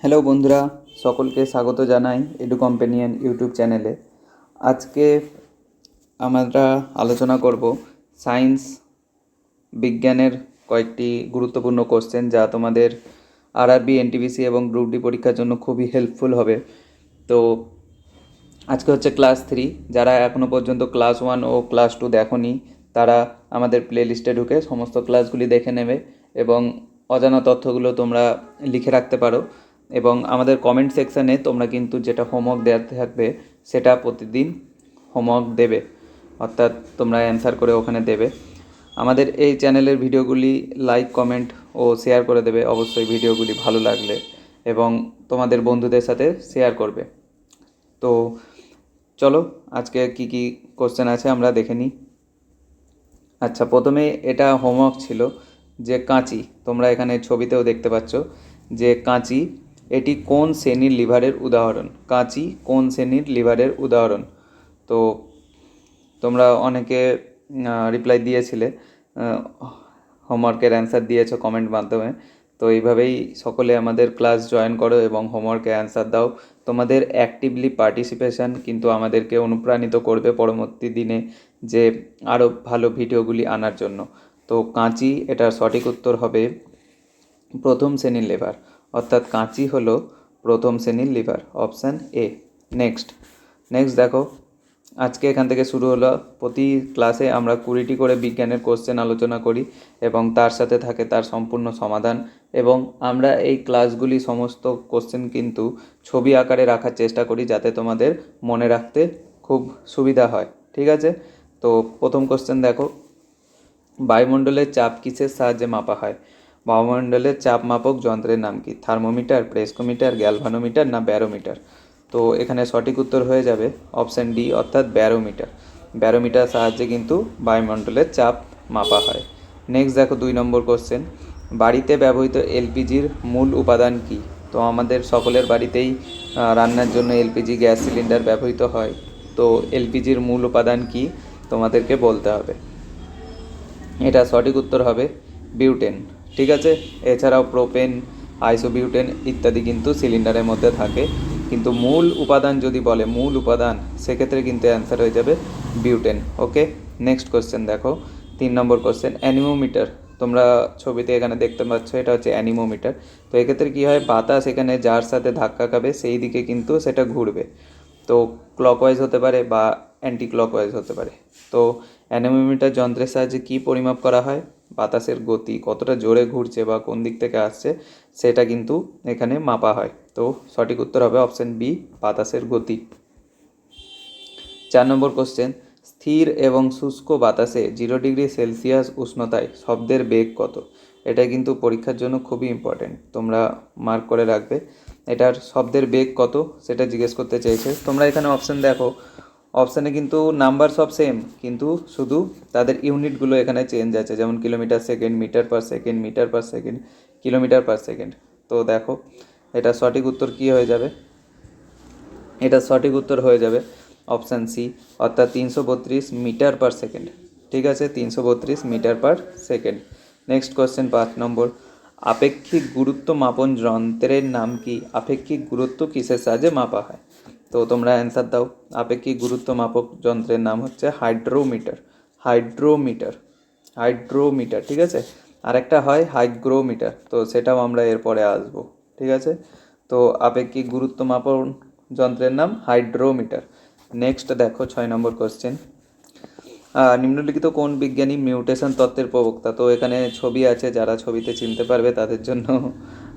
Hello বন্ধুরা, সকলকে স্বাগত জানাই এডু কম্পেনিয়ন ইউটিউব চ্যানেলে। আজকে আমরা আলোচনা করব সায়েন্স বিজ্ঞানের কয়েকটি গুরুত্বপূর্ণ কোশ্চেন, যা তোমাদের আরআরবি, এনটিপিসি এবং গ্রুপ ডি পরীক্ষার জন্য খুবই হেল্পফুল হবে। তো আজকে হচ্ছে ক্লাস 3। যারা এখনও পর্যন্ত ক্লাস 1 ও ক্লাস 2 দেখোনি, তারা আমাদের প্লে লিস্টে ঢুকে সমস্ত ক্লাসগুলি দেখে নেবে এবং অজানা তথ্যগুলো তোমরা লিখে রাখতে পারো। এবং আমাদের কমেন্ট সেকশানে তোমরা কিন্তু যেটা হোমওয়ার্ক দেওয়া থাকবে সেটা প্রতিদিন হোমওয়ার্ক দেবে, অর্থাৎ তোমরা অ্যান্সার করে ওখানে দেবে। আমাদের এই চ্যানেলের ভিডিওগুলি লাইক, কমেন্ট ও শেয়ার করে দেবে অবশ্যই ভিডিওগুলি ভালো লাগলে, এবং তোমাদের বন্ধুদের সাথে শেয়ার করবে। তো চলো আজকে কি কি কোশ্চেন আছে আমরা দেখে নিই। আচ্ছা, প্রথমে এটা হোমওয়ার্ক ছিল যে কাঁচি, তোমরা এখানে ছবিতেও দেখতে পাচ্ছ যে কাঁচি এটি কোন শ্রেণীর লিভারের উদাহরণ। কাঁচি কোন শ্রেণীর লিভারের উদাহরণ? তো তোমরা অনেকে রিপ্লাই দিয়েছিলে, হোমওয়ার্কের অ্যান্সার দিয়েছো কমেন্ট মাধ্যমে। তো এইভাবেই সকলে আমাদের ক্লাস জয়েন করো এবং হোমওয়ার্কে অ্যান্সার দাও। তোমাদের অ্যাক্টিভলি পার্টিসিপেশান কিন্তু আমাদেরকে অনুপ্রাণিত করবে পরবর্তী দিনে যে আরও ভালো ভিডিওগুলি আনার জন্য। তো কাঁচি, এটার সঠিক উত্তর হবে প্রথম শ্রেণীর লিভার, অর্থাৎ কাঁচি হলো প্রথম শ্রেণীর লিভার, অপশান এ। নেক্সট দেখো, আজকে এখান থেকে শুরু হলো। প্রতি ক্লাসে আমরা 20টি করে বিজ্ঞানের কোশ্চেন আলোচনা করি এবং তার সাথে থাকে তার সম্পূর্ণ সমাধান। এবং আমরা এই ক্লাসগুলি সমস্ত কোশ্চেন কিন্তু ছবি আকারে রাখার চেষ্টা করি, যাতে তোমাদের মনে রাখতে খুব সুবিধা হয়। ঠিক আছে, তো প্রথম কোশ্চেন দেখো, বায়ুমণ্ডলের চাপ কিসের সাহায্যে মাপা হয়? বায়ুমণ্ডলের চাপ মাপক যন্ত্রের নাম কি? থার্মোমিটার, প্রেসকোমিটার, গ্যালভানোমিটার না ব্যারোমিটার? তো এখানে সঠিক উত্তর হয়ে যাবে অপশান ডি, অর্থাৎ ব্যারোমিটার। ব্যারোমিটার সাহায্যে কিন্তু বায়ুমণ্ডলের চাপ মাপা হয়। নেক্সট দেখো 2 নম্বর কোশ্চেন, বাড়িতে ব্যবহৃত এলপিজির মূল উপাদান কি? তো আমাদের সকলের বাড়িতেই রান্নার জন্য এলপিজি গ্যাস সিলিন্ডার ব্যবহৃত হয়। তো এলপিজির মূল উপাদান কি তোমাদেরকে বলতে হবে। এটা সঠিক উত্তর হবে বিউটেন। ঠিক আছে, এছাড়াও প্রোপেন, আইসোবিউটেন ইত্যাদি কিন্তু সিলিন্ডারের মধ্যে থাকে, কিন্তু মূল উপাদান যদি বলে মূল উপাদান, সেক্ষেত্রে কিন্তু অ্যান্সার হয়ে যাবে বিউটেন। ওকে, নেক্সট কোশ্চেন দেখো, 3 নম্বর কোশ্চেন, অ্যানিমোমিটার। তোমরা ছবিতে এখানে দেখতে পাচ্ছ, এটা হচ্ছে অ্যানিমোমিটার। তো এক্ষেত্রে কী হয়, বাতাস এখানে যার সাথে ধাক্কা খাবে সেই দিকে কিন্তু সেটা ঘুরবে। তো ক্লকওয়াইজ হতে পারে বা অ্যান্টি ক্লকওয়াইজ হতে পারে। তো অ্যানিমোমিটার যন্ত্রের সাহায্যে কী পরিমাপ করা হয়? বাতাসের গতি, কতটা জোরে ঘুরছে বা কোন দিক থেকে আসছে, সেটা কিন্তু এখানে মাপা হয়। তো সঠিক উত্তর হবে অপশান বি, বাতাসের গতি। 4 নম্বর কোশ্চেন, স্থির এবং শুষ্ক বাতাসে 0 ডিগ্রি সেলসিয়াস উষ্ণতায় শব্দের বেগ কত? এটা কিন্তু পরীক্ষার জন্য খুবই ইম্পর্টেন্ট, তোমরা মার্ক করে রাখবে। এটার শব্দের বেগ কত সেটা জিজ্ঞেস করতে চেয়েছে। তোমরা এখানে অপশান দেখো, অপশানে কিন্তু নাম্বার সব সেম, কিন্তু শুধু তাদের ইউনিটগুলো এখানে চেঞ্জ আছে, যেমন kilometre second, metre per second, metre per second, kilometre per second. তো দেখো, এটা সঠিক উত্তর কী হয়ে যাবে? এটা সঠিক উত্তর হয়ে যাবে অপশান সি, অর্থাৎ 332 মিটার পার সেকেন্ড। ঠিক আছে, 332 metre per second. Next question 5 number, আপেক্ষিক গুরুত্ব মাপন যন্ত্রের নাম কি? আপেক্ষিক গুরুত্ব কিসের সাহায্যে মাপা হয়? তো তোমরা অ্যান্সার দাও। আপেক্ষিক গুরুত্ব মাপক যন্ত্রের নাম হচ্ছে হাইড্রোমিটার। Hydrometer, hydrometer. ঠিক আছে, আরেকটা হয় হাইগ্রোমিটার, তো সেটাও আমরা এরপরে আসবো। ঠিক আছে, তো আপেক্ষিক গুরুত্ব মাপন যন্ত্রের নাম হাইড্রোমিটার। নেক্সট দেখো 6 নম্বর কোশ্চেন, নিম্নলিখিত কোন বিজ্ঞানী মিউটেশন তত্ত্বের প্রবক্তা? তো এখানে ছবি আছে, যারা ছবিতে চিনতে পারবে তাদের জন্য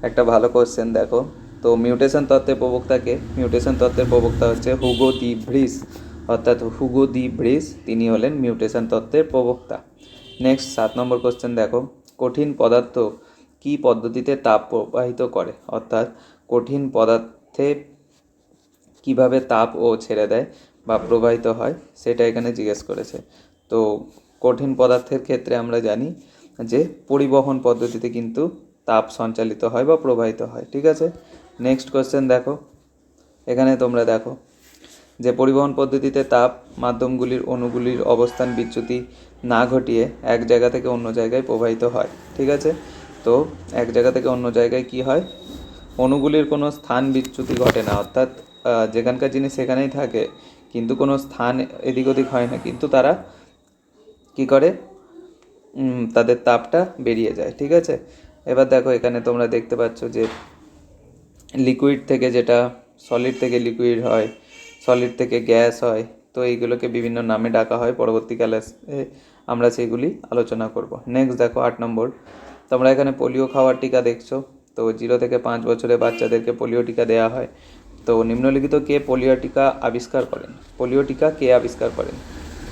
একটা ভালো কোশ্চেন। দেখো, তো মিউটেশন তত্ত্বের প্রবক্তাকে, মিউটেশন তত্ত্বের প্রবক্তা হচ্ছে হুগো দি ভ্রিস, অর্থাৎ হুগো দি ভ্রিস, তিনি হলেন মিউটেশন তত্ত্বের প্রবক্তা। নেক্সট 7 নম্বর কোশ্চেন দেখো, কঠিন পদার্থ কি পদ্ধতিতে তাপ প্রবাহিত করে? অর্থাৎ কঠিন পদার্থে কিভাবে তাপ ও ছেড়ে দেয় বা প্রবাহিত হয়, সেটা এখানে জিজ্ঞেস করেছে। তো কঠিন পদার্থের ক্ষেত্রে আমরা জানি যে পরিবহন পদ্ধতিতে কিন্তু তাপ সঞ্চালিত হয় বা প্রবাহিত হয়। ঠিক আছে, নেক্সট কোশ্চেন দেখো, এখানে তোমরা দেখো যে পরিবহন পদ্ধতিতে তাপ মাধ্যমগুলির অণুগুলির অবস্থান বিচ্যুতি না ঘটিয়ে এক জায়গা থেকে অন্য জায়গায় প্রবাহিত হয়। ঠিক আছে, তো এক জায়গা থেকে অন্য জায়গায় কি হয়? অণুগুলির কোনো স্থান বিচ্যুতি ঘটে না, অর্থাৎ যেখানকার জিনিস সেখানেই থাকে, কিন্তু কোনো স্থান এদিক ওদিক হয় না, কিন্তু তারা কি করে, তাদের তাপটা বেরিয়ে যায়। ঠিক আছে, এবার দেখো এখানে তোমরা দেখতে পাচ্ছ যে লিকুইড থেকে যেটা সলিড থেকে লিকুইড হয়, সলিড থেকে গ্যাস হয়, তো এইগুলোকে বিভিন্ন নামে ডাকা হয়। পরবর্তীকালে আমরা সেইগুলি আলোচনা করব। নেক্সট দেখো 8 নম্বর, তোমরা এখানে পোলিও খাওয়ার টিকা দেখছো। তো 0 থেকে 5 বছরের বাচ্চাদেরকে পোলিও টিকা দেওয়া হয়। তো নিম্নলিখিত কে পোলিও টিকা আবিষ্কার করেন? পোলিও টিকা কে আবিষ্কার করেন?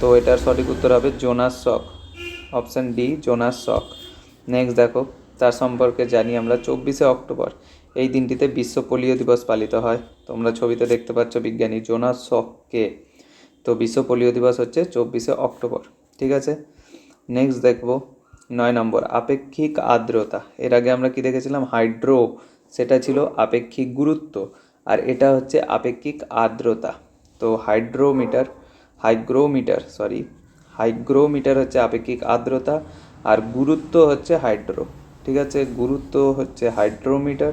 তো এটার সঠিক উত্তর হবে জোনাস সক, অপশান ডি জোনাস সক। নেক্সট দেখো, তার সম্পর্কে জানি আমরা 24শে অক্টোবর এই দিনটিতে বিশ্ব পোলিও দিবস পালিত হয়। তোমরা ছবিতে দেখতে পাচ্ছ বিজ্ঞানী জোনাস সককে। তো বিশ্ব পোলিও দিবস হচ্ছে 24শে অক্টোবর। ঠিক আছে, নেক্সট দেখব 9 নম্বর, আপেক্ষিক আর্দ্রতা। এর আগে আমরা কি দেখেছিলাম? হাইড্রো, সেটা ছিল আপেক্ষিক গুরুত্ব, আর এটা হচ্ছে আপেক্ষিক আর্দ্রতা। তো হাইগ্রোমিটার হচ্ছে আপেক্ষিক আর্দ্রতা, আর গুরুত্ব হচ্ছে হাইড্রো। ঠিক আছে, গুরুত্ব হচ্ছে হাইড্রোমিটার,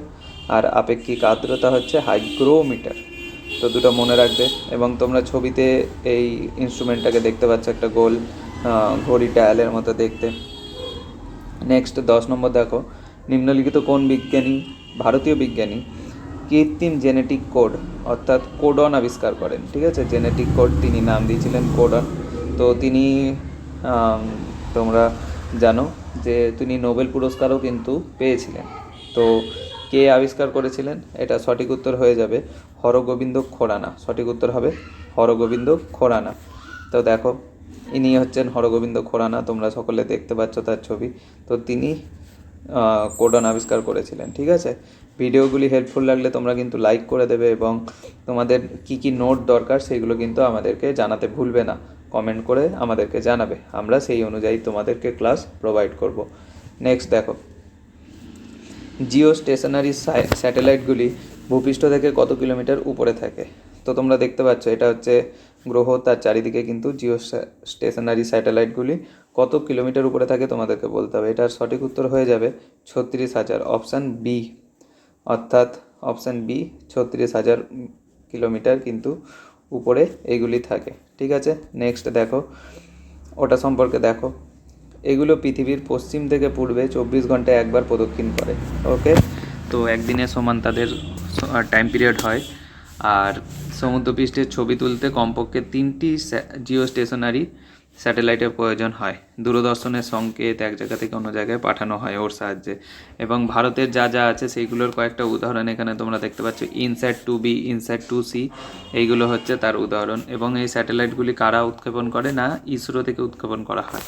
আর আপেক্ষিক আর্দ্রতা হচ্ছে হাইগ্রোমিটার। তো দুটো মনে রাখবে। এবং তোমরা ছবিতে এই ইনস্ট্রুমেন্টটাকে দেখতে পাচ্ছ, একটা গোল ঘড়ি ডায়ালের মতো দেখতে। নেক্সট 10 নম্বর দেখো, নিম্নলিখিত কোন বিজ্ঞানী, ভারতীয় বিজ্ঞানী, কৃত্রিম জেনেটিক কোড অর্থাৎ কোডন আবিষ্কার করেন? ঠিক আছে, জেনেটিক কোড তিনি নাম দিয়েছিলেন কোডন। তো তিনি তোমরা জানো যে তিনি নোবেল পুরস্কারও কিন্তু পেয়েছিলেন। তো কে আবিষ্কার করেছিলেন? এটা সঠিক উত্তর হয়ে যাবে হরগোবিন্দ খোরানা। সঠিক উত্তর হবে হরগোবিন্দ খোরানা। তো দেখো, ইনি হচ্ছেন হরগোবিন্দ খোরানা, তোমরা সকলে দেখতে পাচ্ছ তার ছবি। তো তিনি কোডন আবিষ্কার করেছিলেন। ঠিক আছে, ভিডিওগুলি হেল্পফুল লাগলে তোমরা কিন্তু লাইক করে দেবে, এবং তোমাদের কি কি নোট দরকার সেগুলো কিন্তু আমাদেরকে জানাতে ভুলবে না। কমেন্ট করে আমাদেরকে জানাবে, আমরা সেই অনুযায়ী তোমাদেরকে ক্লাস প্রোভাইড করব। নেক্সট দেখো, জিও স্টেশনারি স্যাটেলাইটগুলি ভূপৃষ্ঠ থেকে কত কিলোমিটার উপরে থাকে? তো তোমরা দেখতে পাচ্ছ এটা হচ্ছে গ্রহ, তার চারিদিকে কিন্তু জিও স্টেশনারি স্যাটেলাইটগুলি কত কিলোমিটার উপরে থাকে তোমাদেরকে বলতে হবে। এটার সঠিক উত্তর হয়ে যাবে 36,000, অপশান বি, অর্থাৎ অপশান বি 36,000 কিলোমিটার কিন্তু উপরে এইগুলি থাকে। ঠিক আছে, নেক্সট দেখো, ওটা সম্পর্কে দেখো, এগুলো পৃথিবীর পশ্চিম থেকে পূর্বে 24 ঘন্টায় একবার প্রদক্ষিণ করে। ওকে, তো একদিনের সমান তাদের টাইম পিরিয়ড হয়। আর সমুদ্রপৃষ্ঠের ছবি তুলতে কমপক্ষে 3টি জিও স্টেশনারি স্যাটেলাইটের প্রয়োজন হয়। দূরদর্শনের সংকেত এক জায়গা থেকে অন্য জায়গায় পাঠানো হয় ওর সাহায্যে। এবং ভারতের যা যা আছে সেইগুলোর কয়েকটা উদাহরণ এখানে তোমরা দেখতে পাচ্ছ। ইনস্যাট 2B, ইনস্যাট 2C, এইগুলো হচ্ছে তার উদাহরণ। এবং এই স্যাটেলাইটগুলি কারা উৎক্ষেপণ করে? না, ইসরো থেকে উৎক্ষেপণ করা হয়।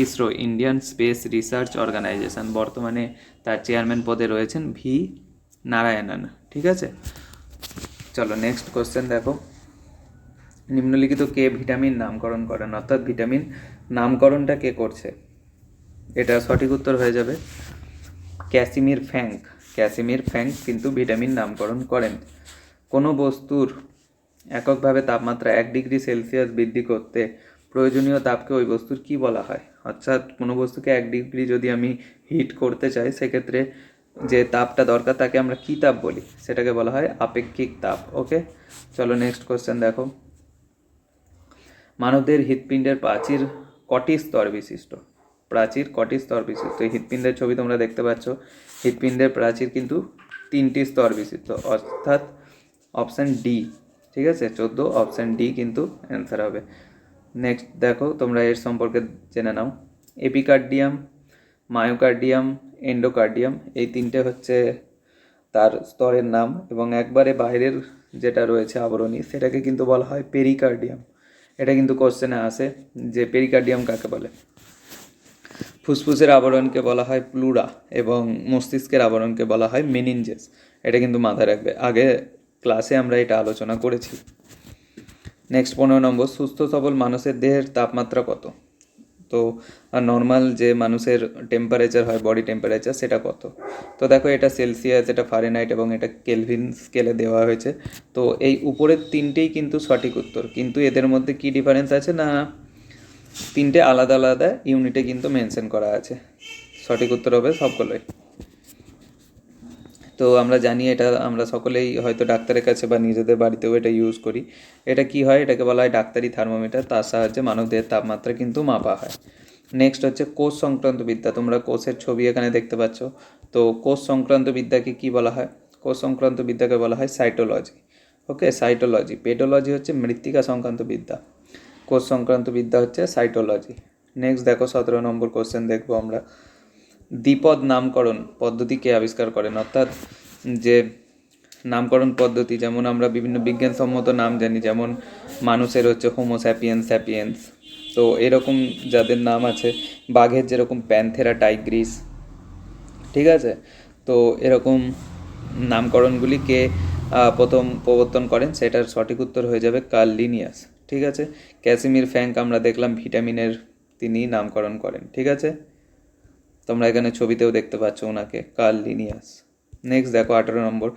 ISRO, Indian Space Research Organisation, বর্তমানে তার চেয়ারম্যান পদে রয়েছেন ভি নারায়ণন। ঠিক আছে, চলো নেক্সট কোশ্চেন দেখো, নিম্নলিখিত কে ভিটামিন নামকরণ করেন? অর্থাৎ ভিটামিন নামকরণটা কে করছে? এটা সঠিক উত্তর হয়ে যাবে ক্যাসিমির ফ্যাঙ্ক। ক্যাসিমির ফ্যাঙ্ক কিন্তু ভিটামিন নামকরণ করেন। কোনো বস্তুর এককভাবে তাপমাত্রা 1 ডিগ্রি সেলসিয়াস বৃদ্ধি করতে প্রয়োজনীয় তাপকে ওই বস্তুর কি বলা হয়? অর্থাৎ কোনো বস্তুকে 1 ডিগ্রি যদি আমি হিট করতে চাই, সেক্ষেত্রে যে তাপটা দরকার তাকে আমরা কী তাপ বলি? সেটাকে বলা হয় আপেক্ষিক তাপ। ওকে, চলো নেক্সট কোশ্চেন দেখো, মানবদের হৃৎপিণ্ডের প্রাচীর কটি স্তর বিশিষ্ট? প্রাচীর কটি স্তর বিশিষ্ট? এই হৃৎপিণ্ডের ছবি তোমরা দেখতে পাচ্ছ, হৃৎপিণ্ডের প্রাচীর কিন্তু 3টি স্তর বিশিষ্ট, অর্থাৎ অপশান ডি। ঠিক আছে, 14, অপশান ডি কিন্তু অ্যান্সার হবে। নেক্সট দেখো, তোমরা এর সম্পর্কে জেনে নাও। এপিকার্ডিয়াম, মায়োকার্ডিয়াম, এন্ডোকার্ডিয়াম, এই 3টে হচ্ছে তার স্তরের নাম। এবং একবারে বাইরের যেটা রয়েছে আবরণী, সেটাকে কিন্তু বলা হয় পেরিকার্ডিয়াম। এটা কিন্তু কোশ্চেনে আসে যে পেরিকার্ডিয়াম কাকে বলে। ফুসফুসের আবরণকে বলা হয় প্লুরা, এবং মস্তিষ্কের আবরণকে বলা হয় মেনিনজেস। এটা কিন্তু মাথায় রাখবে, আগে ক্লাসে আমরা এটা আলোচনা করেছি। নেক্সট 15 নম্বর, সুস্থ সবল মানুষের দেহের তাপমাত্রা কত? তো নর্মাল যে মানুষের টেম্পারেচার হয়, বডি টেম্পারেচার, সেটা কত? তো দেখো, এটা সেলসিয়াস, এটা ফারেনহাইট, এবং এটা কেলভিন স্কেলে দেওয়া হয়েছে। তো এই উপরের 3টেই কিন্তু সঠিক উত্তর, কিন্তু এদের মধ্যে কি ডিফারেন্স আছে? না, 3টে আলাদা আলাদা ইউনিটে কিন্তু মেনশন করা আছে। সঠিক উত্তর হবে সবগুলোই। তো আমরা জানি এটা আমরা সকলেই হয়তো ডাক্তারের কাছে বা নিজেদের বাড়িতেও এটা ইউজ করি। এটা কি হয়, এটাকে বলা হয় ডাক্তারি থার্মোমিটার। তার সাহায্যে মানবদেহের তাপমাত্রা কিন্তু মাপা হয়। নেক্সট হচ্ছে কোষ সংক্রান্ত বিদ্যা। তোমরা কোষের ছবি এখানে দেখতে পাচ্ছ। তো কোষ সংক্রান্ত বিদ্যাকে কি বলা হয়? কোষ সংক্রান্ত বিদ্যাকে বলা হয় সাইটোলজি। ওকে, সাইটোলজি। পেডোলজি হচ্ছে মৃত্তিকা সংক্রান্ত বিদ্যা, কোষ সংক্রান্ত বিদ্যা হচ্ছে সাইটোলজি। নেক্সট দেখো 17 নম্বর কোশ্চেন দেখবো আমরা। দ্বিপদ নামকরণ পদ্ধতি কে আবিষ্কার করেন? অর্থাৎ যে নামকরণ পদ্ধতি, যেমন আমরা বিভিন্ন বিজ্ঞানসম্মত নাম জানি, যেমন মানুষের হচ্ছে হোমো স্যাপিয়েন্স স্যাপিয়েন্স। তো এরকম যাদের নাম আছে, বাঘের যেরকম প্যান্থেরা টাইগ্রিস, ঠিক আছে? তো এরকম নামকরণগুলি কে প্রথম প্রবর্তন করেন? সেটার সঠিক উত্তর হয়ে যাবে কার্ল লিনিয়াস। ঠিক আছে, ক্যাসিমির ফ্র্যাঙ্ক আমরা দেখলাম ভিটামিনের তিনি নামকরণ করেন। ঠিক আছে, তোমরা এখানে ছবিতেও দেখতে পাচ্ছ ওনাকে, কার্ল লিনিয়াস। নেক্সট দেখো 18 নম্বর,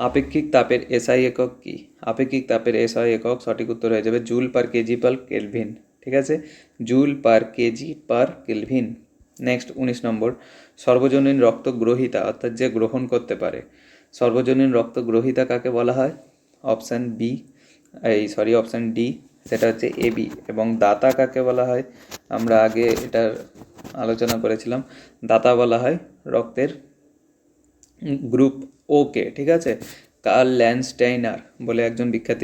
আপেক্ষিক তাপের এসআই একক কি? আপেক্ষিক তাপের এসআই একক সঠিক উত্তর হয়ে যাবে joule per kg per kelvin. ঠিক আছে, joule per kg per kelvin. Next 19 number, সর্বজনীন রক্ত গ্রহিতা অর্থাৎ যে গ্রহণ করতে পারে, সর্বজনীন রক্ত গ্রহিতা কাকে বলা হয়? অপশান অপশান ডি, সেটা হচ্ছে এবি। এবং দাতা কাকে বলা হয়? আমরা আগে এটার আলোচনা করেছিলাম। দাতা বলা হয় রক্তের গ্রুপ ওকে। ঠিক আছে, কার্ল ল্যান্ডস্টাইনার বলে একজন বিখ্যাত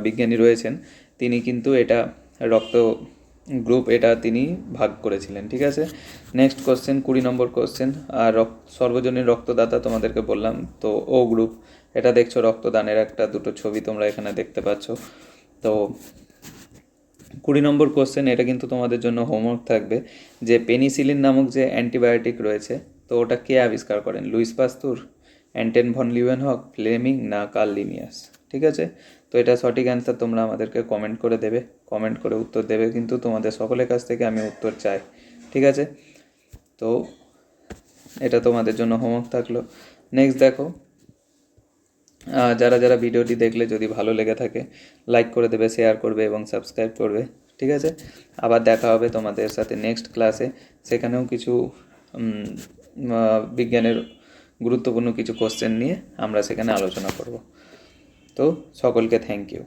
বিজ্ঞানী রয়েছেন, তিনি কিন্তু এটা রক্ত গ্রুপ এটা তিনি ভাগ করেছিলেন। ঠিক আছে, নেক্সট কোশ্চেন 20 নম্বর কোশ্চেন। আর সর্বজনীন রক্তদাতা তোমাদেরকে বললাম, তো ও গ্রুপ। এটা দেখছো রক্তদানের একটা দুটো ছবি তোমরা এখানে দেখতে পাচ্ছ। তো 20 নম্বর কোশ্চেন, এটা কিন্তু তোমাদের জন্য হোমওয়ার্ক থাকবে, যে পেনিসিলিন নামক যে অ্যান্টিবায়োটিক রয়েছে, তো ওটা কে আবিষ্কার করেন? Louis Pasteur, Anton van Leeuwenhoek, Fleming না কার্ল লিনিয়াস? ঠিক আছে, তো এটা সঠিক অ্যান্সার তোমরা আমাদেরকে কমেন্ট করে দেবে, কমেন্ট করে উত্তর দেবে, কিন্তু তোমাদের সকলের কাছ থেকে আমি উত্তর চাই। ঠিক আছে, তো এটা তোমাদের জন্য হোমওয়ার্ক থাকলো। নেক্সট দেখো, যারা যারা ভিডিওটি দেখলে যদি ভালো লেগে থাকে লাইক করে দেবে, শেয়ার করবে এবং সাবস্ক্রাইব করবে। ঠিক আছে, আবার দেখা হবে তোমাদের সাথে নেক্সট ক্লাসে। সেখানেও কিছু বিজ্ঞানের গুরুত্বপূর্ণ কিছু কোশ্চেন নিয়ে আমরা সেখানে আলোচনা করব। তো সকলকে থ্যাংক ইউ।